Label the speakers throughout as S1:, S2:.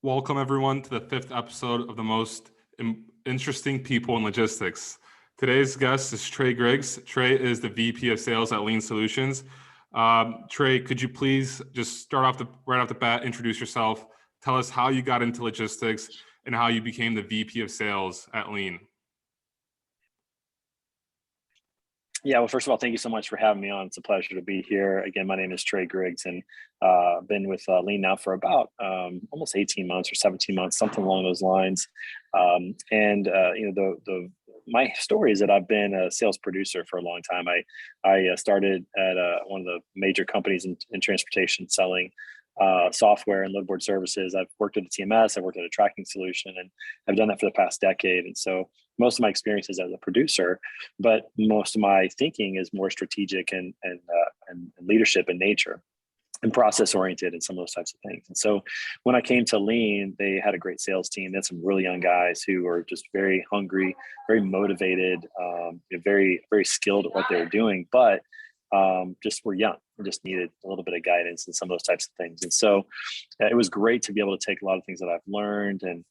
S1: Welcome everyone to the fifth episode of the most interesting people in logistics. Today's guest is Trey Griggs. Trey is the VP of Sales at Lean Solutions. Trey, could you please just start off right off the bat, introduce yourself, tell us how you got into logistics and how you became the VP of Sales at Lean.
S2: Yeah, well, first of all, thank you so much for having me on. It's a pleasure to be here. Again, my name is Trey Griggs, and been with Lean now for about almost 18 months or 17 months, something along those lines. My story is that I've been a sales producer for a long time. I started at one of the major companies in transportation selling software and load board services. I've worked at a TMS, I've worked at a tracking solution, and I've done that for the past decade. And so most of my experience is as a producer, but most of my thinking is more strategic and leadership in nature and process oriented and some of those types of things. And so when I came to Lean, they had a great sales team. They had some really young guys who were just very hungry, very motivated, very, very skilled at what they were doing, but just were young and just needed a little bit of guidance and some of those types of things. And so it was great to be able to take a lot of things that I've learned and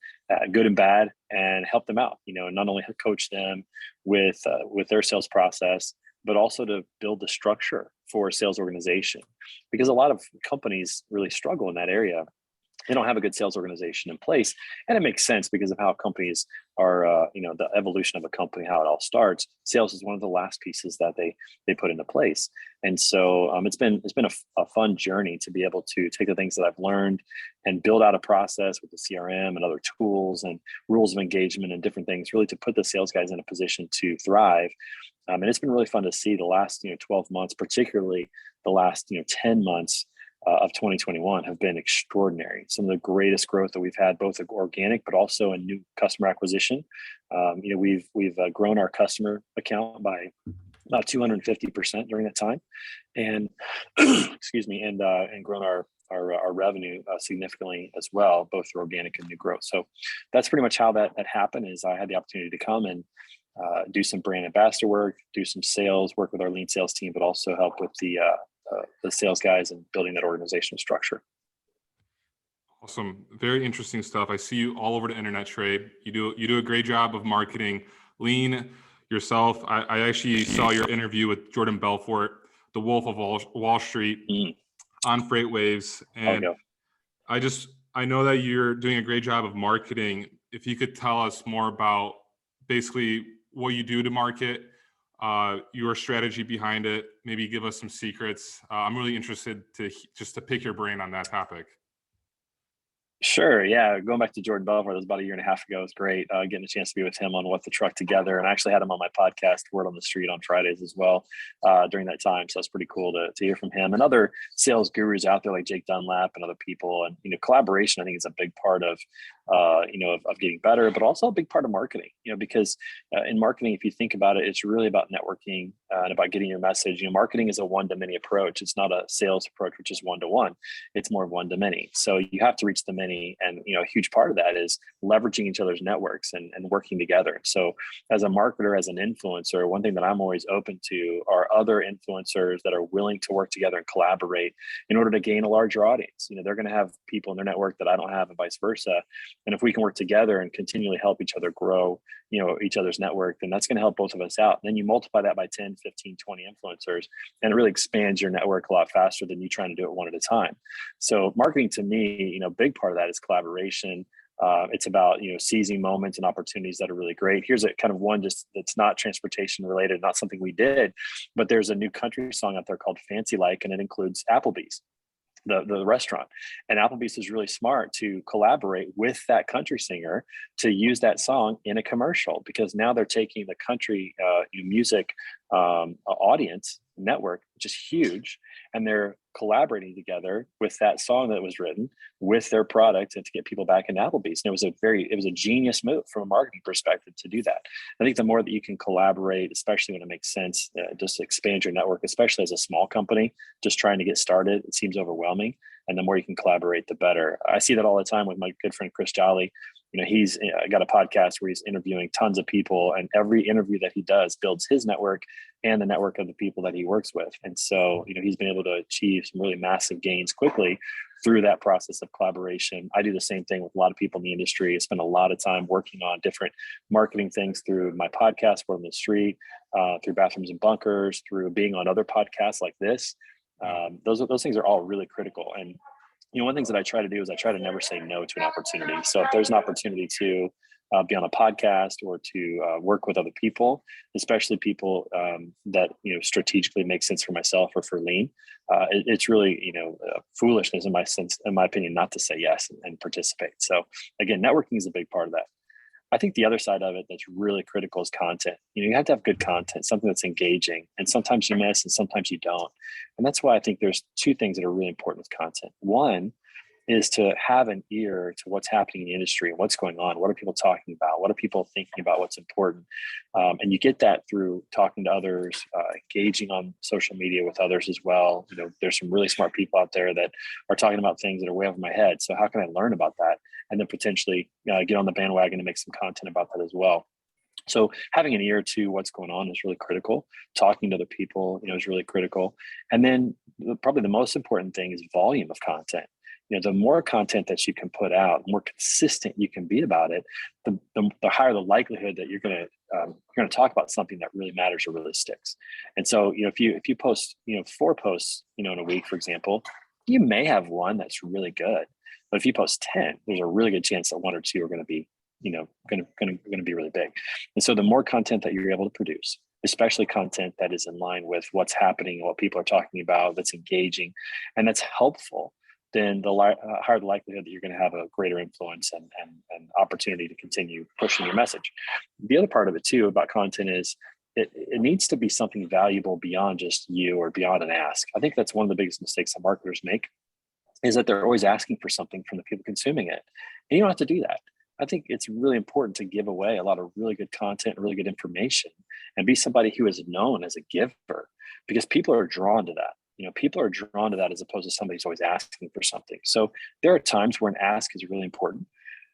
S2: good and bad and help them out, and not only coach them with their sales process, but also to build the structure for a sales organization, because a lot of companies really struggle in that area. They don't have a good sales organization in place. And it makes sense because of how companies are, the evolution of a company, how it all starts. Sales is one of the last pieces that they put into place. And so it's been a fun journey to be able to take the things that I've learned and build out a process with the CRM and other tools and rules of engagement and different things, really to put the sales guys in a position to thrive. And it's been really fun to see the last 12 months, particularly the last 10 months of 2021 have been extraordinary. Some of the greatest growth that we've had, both organic, but also in new customer acquisition. We've grown our customer account by about 250% during that time, and excuse me, and grown our revenue significantly as well, both through organic and new growth. So that's pretty much how that happened. Is I had the opportunity to come and do some brand ambassador work, do some sales work with our Lean sales team, but also help with the sales guys and building that organizational structure.
S1: Awesome. Very interesting stuff. I see you all over the internet, Trey. You do a great job of marketing Lean yourself. I actually saw your interview with Jordan Belfort, the Wolf of Wall Street, on FreightWaves. And I know that you're doing a great job of marketing. If you could tell us more about basically what you do to market, your strategy behind it, maybe give us some secrets. I'm really interested to pick your brain on that topic.
S2: Sure. Yeah. Going back to Jordan Belfort, that was about a year and a half ago. It was great getting a chance to be with him on What the Truck Together. And I actually had him on my podcast, Word on the Street, on Fridays as well during that time. So it's pretty cool to hear from him and other sales gurus out there like Jake Dunlap and other people. And, collaboration, I think, is a big part of getting better, but also a big part of marketing, because in marketing, if you think about it, it's really about networking and about getting your message. Marketing is a one-to-many approach. It's not a sales approach, which is one-to-one. It's more one-to-many. So you have to reach the many. And, a huge part of that is leveraging each other's networks and working together. So as a marketer, as an influencer, one thing that I'm always open to are other influencers that are willing to work together and collaborate in order to gain a larger audience. They're going to have people in their network that I don't have and vice versa. And if we can work together and continually help each other grow, each other's network, then that's going to help both of us out. And then you multiply that by 10, 15, 20 influencers, and it really expands your network a lot faster than you trying to do it one at a time. So marketing, to me, big part of that is collaboration. It's about, seizing moments and opportunities that are really great. Here's a kind of one just that's not transportation related, not something we did, but there's a new country song out there called Fancy Like, and it includes Applebee's, the restaurant. And Applebee's is really smart to collaborate with that country singer to use that song in a commercial, because now they're taking the country music audience network, which is huge, and they're collaborating together with that song that was written with their product and to get people back into Applebee's. And it was a genius move from a marketing perspective to do that. I think the more that you can collaborate, especially when it makes sense, just to expand your network, especially as a small company, just trying to get started, it seems overwhelming. And the more you can collaborate, the better. I see that all the time with my good friend, Chris Jolly. He's got a podcast where he's interviewing tons of people, and every interview that he does builds his network and the network of the people that he works with. And so, he's been able to achieve some really massive gains quickly through that process of collaboration. I do the same thing with a lot of people in the industry. I spend a lot of time working on different marketing things through my podcast, Word on the Street, through Bathrooms and Bunkers, through being on other podcasts like this. Those things are all really critical. And one of the things that I try to do is I try to never say no to an opportunity. So if there's an opportunity to be on a podcast or to work with other people, especially people that strategically make sense for myself or for Lean, it's really foolishness in my opinion, not to say yes and participate. So again, networking is a big part of that. I think the other side of it that's really critical is content. You have to have good content, something that's engaging, and sometimes you miss and sometimes you don't. And that's why I think there's two things that are really important with content. One is to have an ear to what's happening in the industry and what's going on. What are people talking about? What are people thinking about? What's important? And you get that through talking to others, engaging on social media with others as well. There's some really smart people out there that are talking about things that are way over my head. So how can I learn about that? And then potentially get on the bandwagon and make some content about that as well. So having an ear to what's going on is really critical. Talking to other people, is really critical. And then probably the most important thing is volume of content. The more content that you can put out, the more consistent you can be about it, the higher the likelihood that you're going to talk about something that really matters or really sticks. And so, if you post, 4 posts, in a week, for example, you may have one that's really good, but if you post 10, there's a really good chance that 1 or 2 are going to be, going to be really big. And so the more content that you're able to produce, especially content that is in line with what's happening and what people are talking about, that's engaging and that's helpful, then the higher the likelihood that you're going to have a greater influence and opportunity to continue pushing your message. The other part of it too about content is it needs to be something valuable beyond just you or beyond an ask. I think that's one of the biggest mistakes that marketers make, is that they're always asking for something from the people consuming it. And you don't have to do that. I think it's really important to give away a lot of really good content, really good information, and be somebody who is known as a giver, because people are drawn to that. People are drawn to that as opposed to somebody who's always asking for something. So there are times where an ask is really important,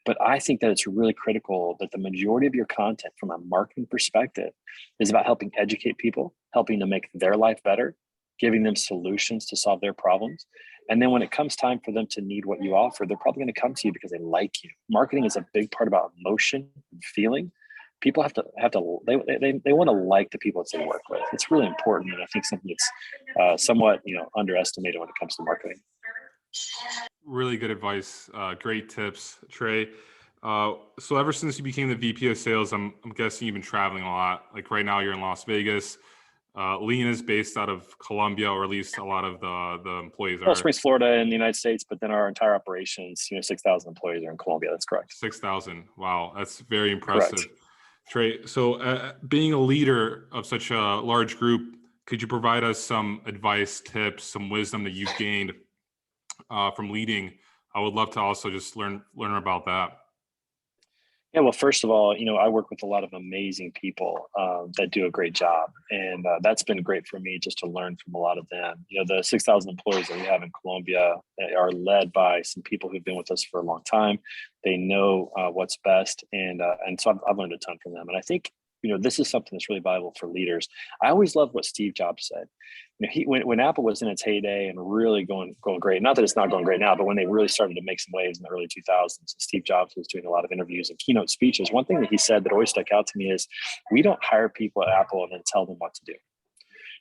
S2: but I think that it's really critical that the majority of your content from a marketing perspective is about helping educate people, helping to make their life better, giving them solutions to solve their problems. And then when it comes time for them to need what you offer, they're probably going to come to you because they like you. Marketing is a big part about emotion and feeling. People have to they want to like the people that they work with. It's really important, and I think something that's somewhat underestimated when it comes to marketing.
S1: Really good advice. Great tips, Trey. So ever since you became the VP of sales, I'm guessing you've been traveling a lot. Like right now, you're in Las Vegas. Lean is based out of Colombia, or at least a lot of the employees are.
S2: Springs, Florida, in the United States, but then our entire operations, 6,000 employees are in Colombia. That's correct.
S1: 6,000. Wow, that's very impressive.
S2: Correct.
S1: Trey, so being a leader of such a large group, could you provide us some advice, tips, some wisdom that you've gained from leading? I would love to also just learn about that.
S2: Yeah, well, first of all, I work with a lot of amazing people that do a great job. And that's been great for me just to learn from a lot of them. The 6,000 employees that we have in Colombia are led by some people who've been with us for a long time. They know what's best. And so I've learned a ton from them. And I think, this is something that's really valuable for leaders. I always loved what Steve Jobs said. When Apple was in its heyday and really going great, not that it's not going great now, but when they really started to make some waves in the early 2000s, Steve Jobs was doing a lot of interviews and keynote speeches. One thing that he said that always stuck out to me is, we don't hire people at Apple and then tell them what to do.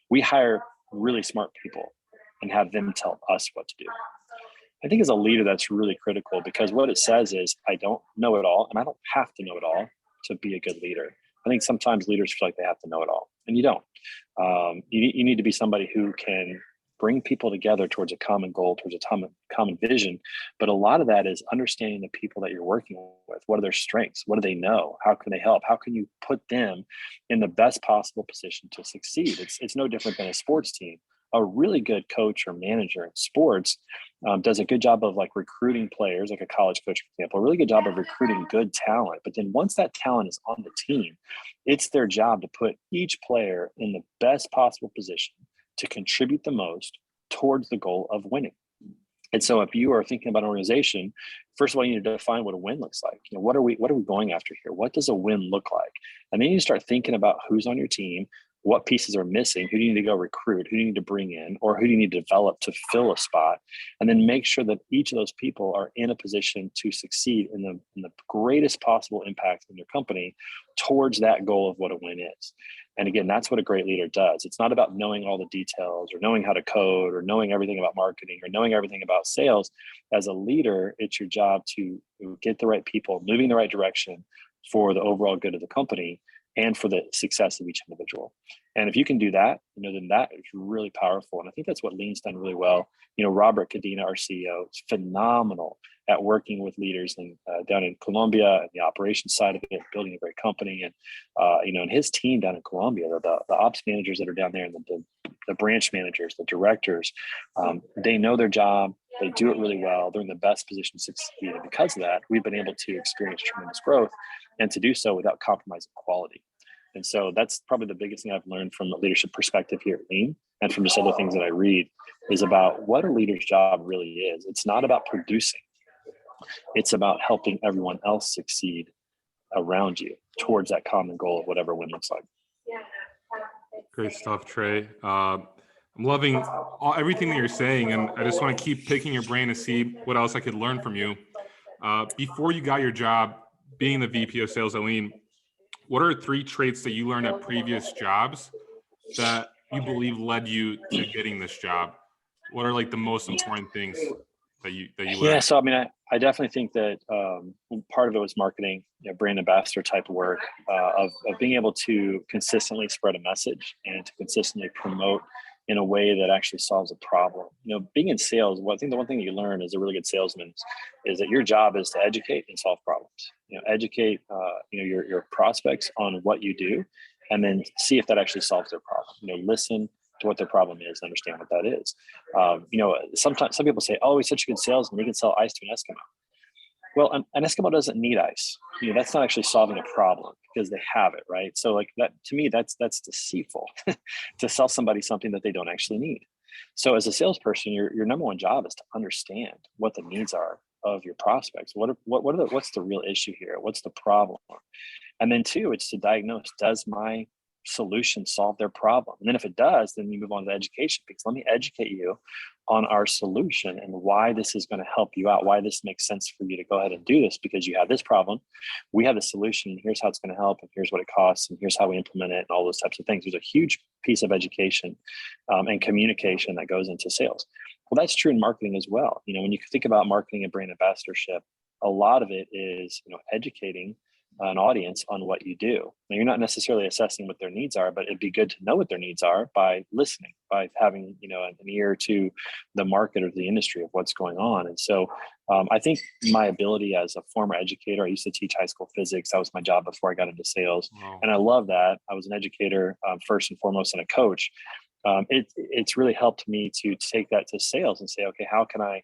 S2: We hire really smart people and have them tell us what to do. I think as a leader, that's really critical, because what it says is, I don't know it all, and I don't have to know it all to be a good leader. I think sometimes leaders feel like they have to know it all, and you don't. You need to be somebody who can bring people together towards a common goal, towards a common vision. But a lot of that is understanding the people that you're working with. What are their strengths? What do they know? How can they help? How can you put them in the best possible position to succeed? It's no different than a sports team. A really good coach or manager in sports does a good job of recruiting players, like a college coach, for example, a really good job of recruiting good talent. But then once that talent is on the team, it's their job to put each player in the best possible position to contribute the most towards the goal of winning. And so if you are thinking about an organization, first of all, you need to define what a win looks like. What are we going after here? What does a win look like? And then you start thinking about who's on your team, what pieces are missing, who do you need to go recruit, who do you need to bring in, or who do you need to develop to fill a spot, and then make sure that each of those people are in a position to succeed in the greatest possible impact in your company towards that goal of what a win is. And again, that's what a great leader does. It's not about knowing all the details or knowing how to code or knowing everything about marketing or knowing everything about sales. As a leader, it's your job to get the right people moving in the right direction for the overall good of the company and for the success of each individual. And if you can do that, then that is really powerful. And I think that's what Lean's done really well. Robert Cadena, our CEO, is phenomenal at working with leaders down in Colombia and the operations side of it, building a great company. And, and his team down in Colombia, the ops managers that are down there and the branch managers, the directors, they know their job. They do it really well. They're in the best position to succeed. And because of that, we've been able to experience tremendous growth and to do so without compromising quality. And so that's probably the biggest thing I've learned from a leadership perspective here at Lean, and from just other things that I read, is about what a leader's job really is. It's not about producing. It's about helping everyone else succeed around you towards that common goal of whatever win looks like.
S1: Great stuff, Trey. I'm loving everything that you're saying, and I just want to keep picking your brain to see what else I could learn from you. Before you got your job being the VP of Sales at Lean, what are 3 traits that you learned at previous jobs that you believe led you to getting this job? What are like the most important things that you learned?
S2: Yeah, so I definitely think that part of it was marketing, brand ambassador type of work, of being able to consistently spread a message and to consistently promote in a way that actually solves a problem. Being in sales, the one thing that you learn as a really good salesman is that your job is to educate and solve problems. Educate your prospects on what you do, and then see if that actually solves their problem. Listen to what their problem is and understand what that is. Sometimes some people say, "Oh, he's such a good salesman. He can sell ice to an Eskimo." Well, an Eskimo doesn't need ice. That's not actually solving a problem because they have it, right? So like that, to me, that's deceitful to sell somebody something that they don't actually need. So as a salesperson, your number one job is to understand what the needs are of your prospects. What's the real issue here? What's the problem? And then 2, it's to diagnose, does my solution solve their problem? And then if it does, then you move on to education, because let me educate you on our solution and why this is going to help you out, why this makes sense for you to go ahead and do this, because you have this problem, we have the solution, and here's how it's going to help, and here's what it costs, and here's how we implement it, and all those types of things. There's a huge piece of education and communication that goes into sales. Well, that's true in marketing as well. When you think about marketing and brand ambassadorship, a lot of it is educating an audience on what you do. Now, you're not necessarily assessing what their needs are, but it'd be good to know what their needs are by listening, by having an ear to the market or the industry of what's going on. And so I think my ability as a former educator, I used to teach high school physics. That was my job before I got into sales. Wow. And I love that. I was an educator first and foremost, and a coach. It's really helped me to take that to sales and say, okay, how can I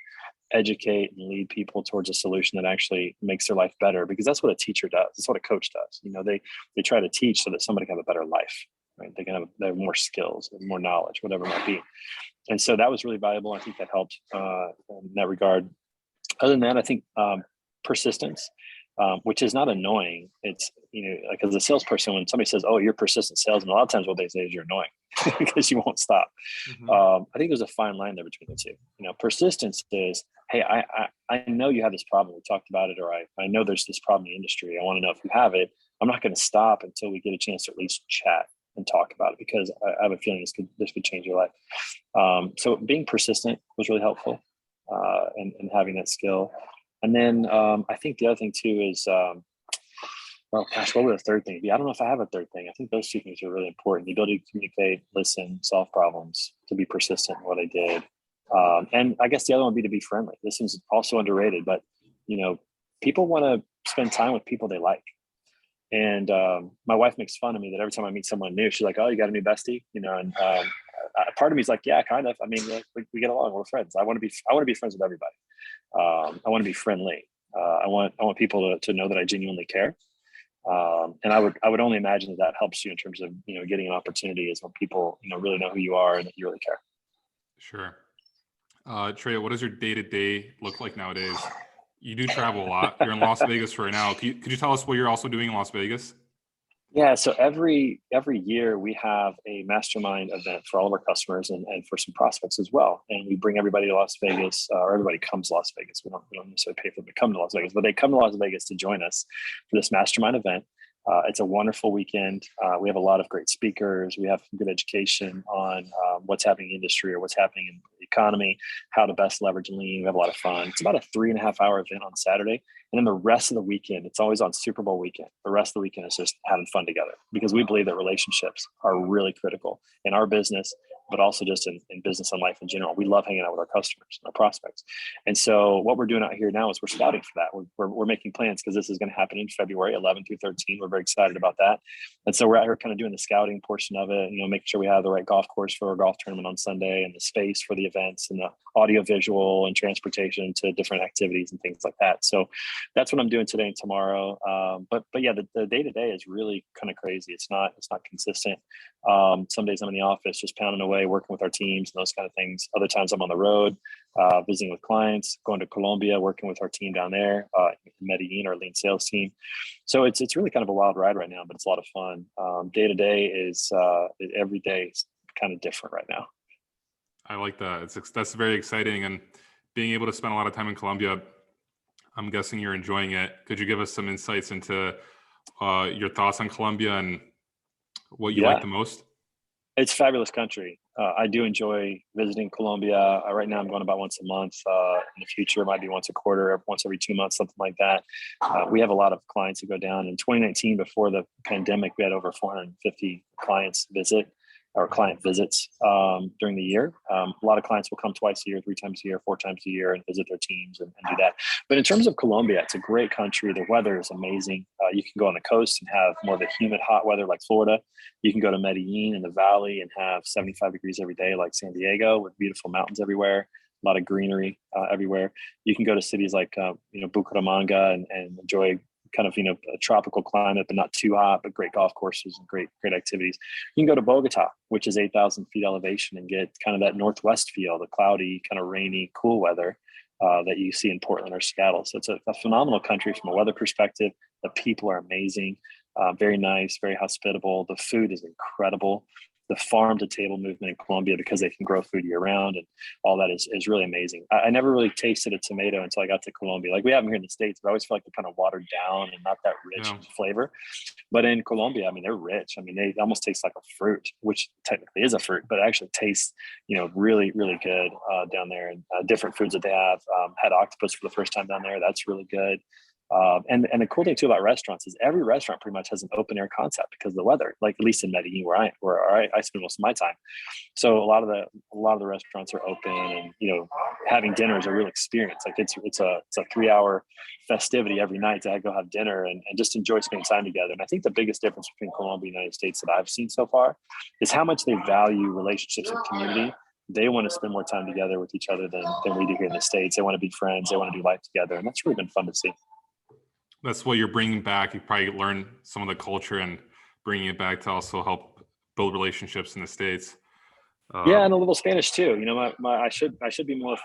S2: educate and lead people towards a solution that actually makes their life better? Because that's what a teacher does. That's what a coach does. They try to teach so that somebody can have a better life, right? They have more skills and more knowledge, whatever it might be. And so that was really valuable. I think that helped in that regard. Other than that, I think persistence, which is not annoying. It's, like as a salesperson, when somebody says, "Oh, you're a persistent salesman," a lot of times what they say is you're annoying because you won't stop. Mm-hmm. I think there's a fine line there between the two. Persistence is, hey, I know you have this problem. We talked about it, or I know there's this problem in the industry. I want to know if you have it. I'm not going to stop until we get a chance to at least chat and talk about it, because I have a feeling this could change your life. So being persistent was really helpful, and having that skill. And then I think the other thing too is, well, gosh, what would the third thing be? I don't know if I have a third thing. I think those 2 things are really important: the ability to communicate, listen, solve problems, to be persistent in what I did. And I guess the other one would be to be friendly. This is also underrated, but people want to spend time with people they like. And my wife makes fun of me that every time I meet someone new, she's like, "Oh, you got a new bestie?" And part of me is like, "Yeah, kind of. I mean, we get along. We're friends. I want to be friends with everybody. I want to be friendly. I want people to know that I genuinely care." And I would only imagine that helps you in terms of getting an opportunity, is when people really know who you are and that you really care.
S1: Sure. Trey, what does your day-to-day look like nowadays? You do travel a lot. You're in Las Vegas right now. Could you tell us what you're also doing in Las Vegas?
S2: Yeah, so every year we have a mastermind event for all of our customers and for some prospects as well. And we bring everybody to Las Vegas, or everybody comes to Las Vegas. We don't necessarily pay for them to come to Las Vegas, but they come to Las Vegas to join us for this mastermind event. It's a wonderful weekend. We have a lot of great speakers. We have good education on what's happening in the industry or what's happening in the economy, how to best leverage lean. We have a lot of fun. It's about a 3.5 hour event on Saturday. And then the rest of the weekend, it's always on Super Bowl weekend. The rest of the weekend is just having fun together because we believe that relationships are really critical in our business, but also just in business and life in general. We love hanging out with our customers and our prospects. And so what we're doing out here now is we're scouting for that. We're making plans because this is going to happen in February 11 through 13. We're very excited about that. And so we're out here kind of doing the scouting portion of it, making sure we have the right golf course for our golf tournament on Sunday and the space for the events and the audio visual and transportation to different activities and things like that. So that's what I'm doing today and tomorrow. But yeah, the day to day is really kind of crazy. It's not consistent. Some days I'm in the office just pounding away, working with our teams and those kind of things. Other times I'm on the road, visiting with clients, going to Colombia, working with our team down there, Medellin, our lean sales team. So it's really kind of a wild ride right now, but it's a lot of fun. Day to day is every day is kind of different right now.
S1: I like that. That's very exciting, and being able to spend a lot of time in Colombia. I'm guessing you're enjoying it. Could you give us some insights into your thoughts on Colombia and what you like the most?
S2: It's a fabulous country. I do enjoy visiting Colombia. Right now I'm going about once a month. In the future, it might be once a quarter, once every 2 months, something like that. We have a lot of clients who go down. In 2019, before the pandemic, we had over 450 clients visit, or client visits during the year. A lot of clients will come twice a year, 3 times a year, 4 times a year and visit their teams and do that. But in terms of Colombia, it's a great country. The weather is amazing. You can go on the coast and have more of the humid, hot weather like Florida. You can go to Medellin in the valley and have 75 degrees every day like San Diego with beautiful mountains everywhere, a lot of greenery everywhere. You can go to cities like Bucaramanga and enjoy kind of a tropical climate, but not too hot, but great golf courses and great activities. You can go to Bogota, which is 8,000 feet elevation, and get kind of that northwest feel, the cloudy, kind of rainy, cool weather that you see in Portland or Seattle. So it's a phenomenal country from a weather perspective. The people are amazing, very nice, very hospitable. The food is incredible. The farm to table movement in Colombia, because they can grow food year round and all that is really amazing. I never really tasted a tomato until I got to Colombia. Like we have them here in the States, but I always feel like they're kind of watered down and not that rich flavor. But in Colombia, I mean, they're rich. I mean, they almost taste like a fruit, which technically is a fruit, but it actually tastes, really, really good down there. And different foods that they have. Had octopus for the first time down there. That's really good. And the cool thing too about restaurants is every restaurant pretty much has an open air concept because of the weather, like at least in Medellin where I spend most of my time. So a lot of the restaurants are open, and having dinner is a real experience. Like it's a 3-hour festivity every night to go have dinner and just enjoy spending time together. And I think the biggest difference between Colombia and the United States that I've seen so far is how much they value relationships and community. They want to spend more time together with each other than we do here in the States. They want to be friends. They want to do life together. And that's really been fun to see.
S1: That's what you're bringing back. You probably learn some of the culture and bringing it back to also help build relationships in the States.
S2: Yeah, and a little Spanish too. I should be more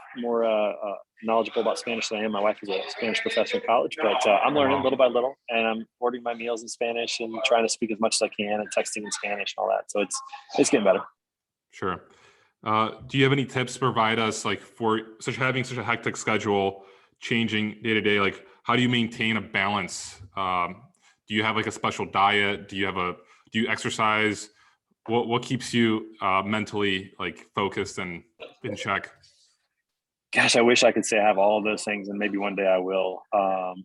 S2: knowledgeable about Spanish than I am. My wife is a Spanish professor in college, but I'm learning little by little, and I'm ordering my meals in Spanish and trying to speak as much as I can and texting in Spanish and all that. So it's getting better.
S1: Sure. Do you have any tips to provide us, like for having such a hectic schedule, changing day to day? Like, how do you maintain a balance? Do you have like a special diet? Do you exercise? What keeps you mentally like focused and in check?
S2: Gosh, I wish I could say I have all of those things, and maybe one day I will.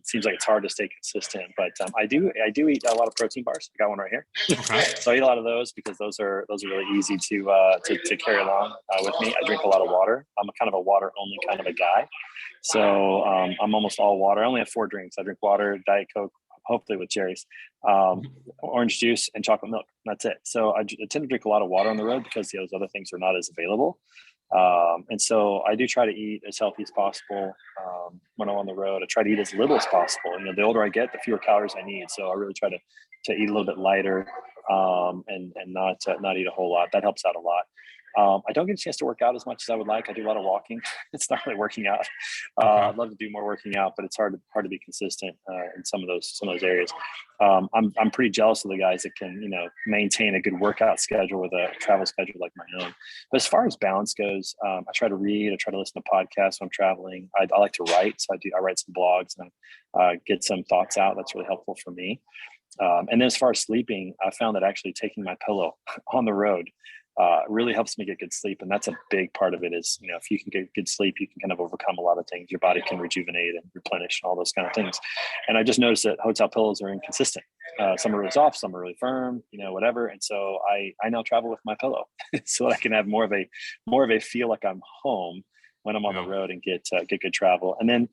S2: Seems like it's hard to stay consistent, but I do eat a lot of protein bars. I got one right here.
S1: Okay.
S2: So I eat a lot of those because those are really easy to carry along with me. I drink a lot of water. I'm kind of a water only kind of a guy. So I'm almost all water. I only have 4 drinks. I drink water, Diet Coke, hopefully with cherries, orange juice, and chocolate milk. That's it. So I tend to drink a lot of water on the road because those other things are not as available. And so I do try to eat as healthy as possible when I'm on the road. I try to eat as little as possible. The older I get, the fewer calories I need. So I really try to eat a little bit lighter and not eat a whole lot. That helps out a lot. I don't get a chance to work out as much as I would like. I do a lot of walking. It's not really working out.
S1: Okay.
S2: I'd love to do more working out, but it's hard to be consistent in some of those areas. I'm pretty jealous of the guys that can, maintain a good workout schedule with a travel schedule like my own. But as far as balance goes, I try to read. I try to listen to podcasts when I'm traveling. I like to write, so I write some blogs and get some thoughts out. That's really helpful for me. And then as far as sleeping, I found that actually taking my pillow on the road really helps me get good sleep. And that's a big part of it is, if you can get good sleep, you can kind of overcome a lot of things. Your body can rejuvenate and replenish and all those kind of things. And I just noticed that hotel pillows are inconsistent. Some are really soft, some are really firm, whatever. And so I now travel with my pillow so I can have more of a feel like I'm home when I'm on the road and get good travel. And then,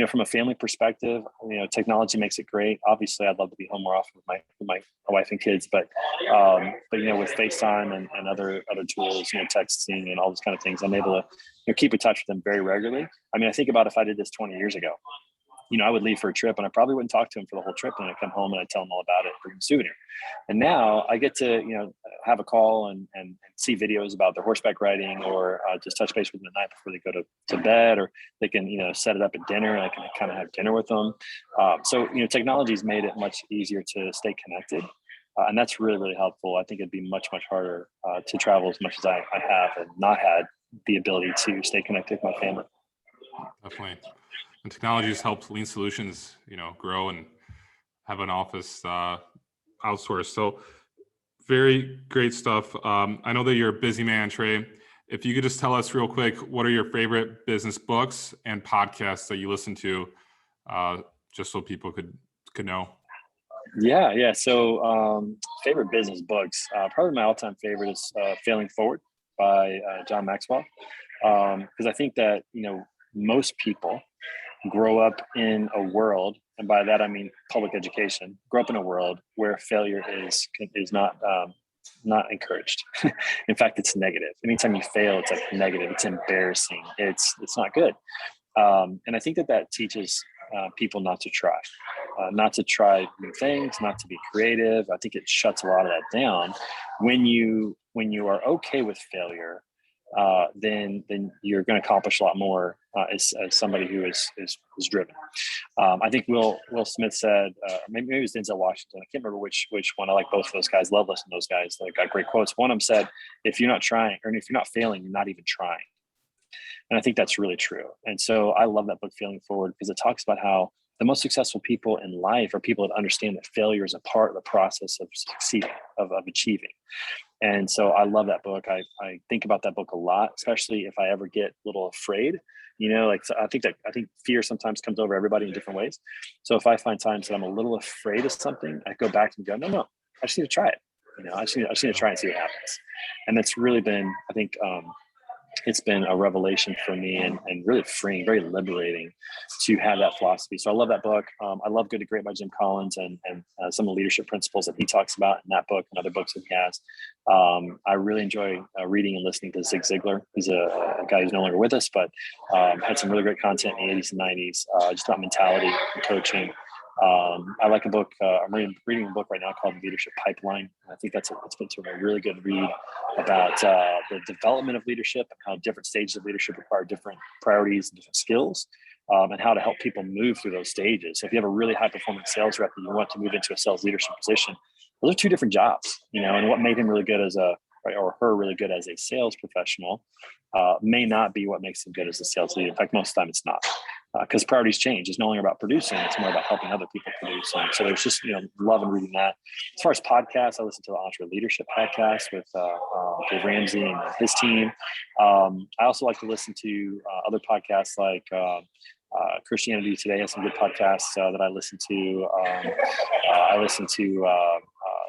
S2: from a family perspective, technology makes it great. Obviously, I'd love to be home more often with my wife and kids, but with FaceTime and other tools, texting and all those kind of things, I'm able to keep in touch with them very regularly. I mean, I think about if I did this 20 years ago, I would leave for a trip and I probably wouldn't talk to him for the whole trip. And I'd come home and I'd tell him all about it, bring him a souvenir. And now I get to, have a call and see videos about their horseback riding or just touch base with them at night before they go to bed, or they can, set it up at dinner and I can kind of have dinner with them. So technology's made it much easier to stay connected. And that's really, really helpful. I think it'd be much, much harder to travel as much as I have and not had the ability to stay connected with my family.
S1: Definitely. And technology has helped Lean Solutions, grow and have an office outsourced. So very great stuff. I know that you're a busy man, Trey. If you could just tell us real quick, what are your favorite business books and podcasts that you listen to, just so people could know?
S2: Yeah. So favorite business books, probably my all-time favorite is Failing Forward by John Maxwell. Because I think that, most people grow up in a world, and by that I mean public education, grow up in a world where failure is not encouraged. In fact, it's negative. Anytime you fail, it's like negative, it's embarrassing, it's not good. And I think that teaches people not to try new things, not to be creative. I think it shuts a lot of that down. When you are okay with failure, then you're going to accomplish a lot more as somebody who is driven. I think Will Smith said, maybe it was Denzel Washington. I can't remember which one. I like both of those guys. Love listening to those guys. They got great quotes. One of them said, "If you're not trying, or if you're not failing, you're not even trying." And I think that's really true. And so I love that book, Failing Forward, because it talks about how the most successful people in life are people that understand that failure is a part of the process of succeeding, of achieving. And so I love that book. I think about that book a lot, especially if I ever get a little afraid. So I think fear sometimes comes over everybody in different ways. So if I find times that I'm a little afraid of something, I go back and go, no, I just need to try it. I just need to try and see what happens. And that's really been, I think, it's been a revelation for me and really freeing, very liberating to have that philosophy. So I love that book. I love Good to Great by Jim Collins and some of the leadership principles that he talks about in that book and other books that he has. I really enjoy reading and listening to Zig Ziglar. He's a guy who's no longer with us, but had some really great content in the 80s and 90s, just about mentality and coaching. I like a book. I'm reading a book right now called The Leadership Pipeline. I think it's been sort of a really good read about the development of leadership and how different stages of leadership require different priorities and different skills, and how to help people move through those stages. So if you have a really high performing sales rep and you want to move into a sales leadership position, those are two different jobs, and what made him really good or her really good as a sales professional may not be what makes them good as a sales leader. In fact, most of the time it's not. Because priorities change. It's no longer about producing. It's more about helping other people produce. And so there's just, love and reading that. As far as podcasts, I listen to the Entre Leadership podcast with Dave Ramsey and his team. I also like to listen to other podcasts like Christianity Today has some good podcasts that I listen to. I listen to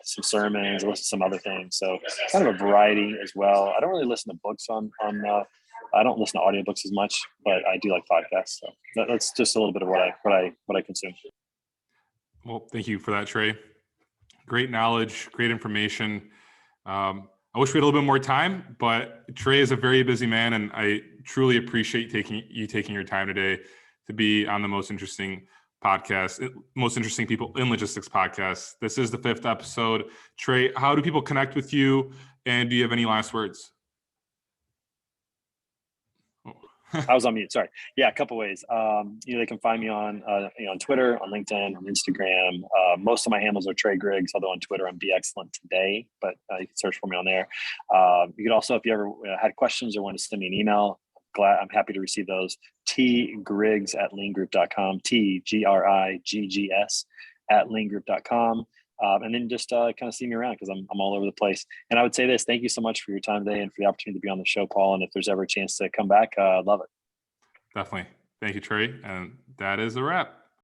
S2: some sermons. I listen to some other things. So kind of a variety as well. I don't really listen to books I don't listen to audiobooks as much, but I do like podcasts. So that's just a little bit of what I consume.
S1: Well, thank you for that, Trey. Great knowledge, great information. I wish we had a little bit more time, but Trey is a very busy man, and I truly appreciate taking your time today to be on the most interesting people in logistics podcast. This is the 5th episode. Trey, how do people connect with you? And do you have any last words?
S2: I was on mute. Sorry. Yeah, a couple ways. They can find me on on Twitter, on LinkedIn, on Instagram. Most of my handles are Trey Griggs, although on Twitter I'm Be Excellent Today. But you can search for me on there. You can also, if you ever had questions or want to send me an email, I'm happy to receive those. tgriggs@leangroup.com. TGRIGGS @leangroup.com. And then just kind of see me around because I'm all over the place. And I would say this: thank you so much for your time today and for the opportunity to be on the show, Paul. And if there's ever a chance to come back, I'd love it.
S1: Definitely. Thank you, Trey. And that is a wrap.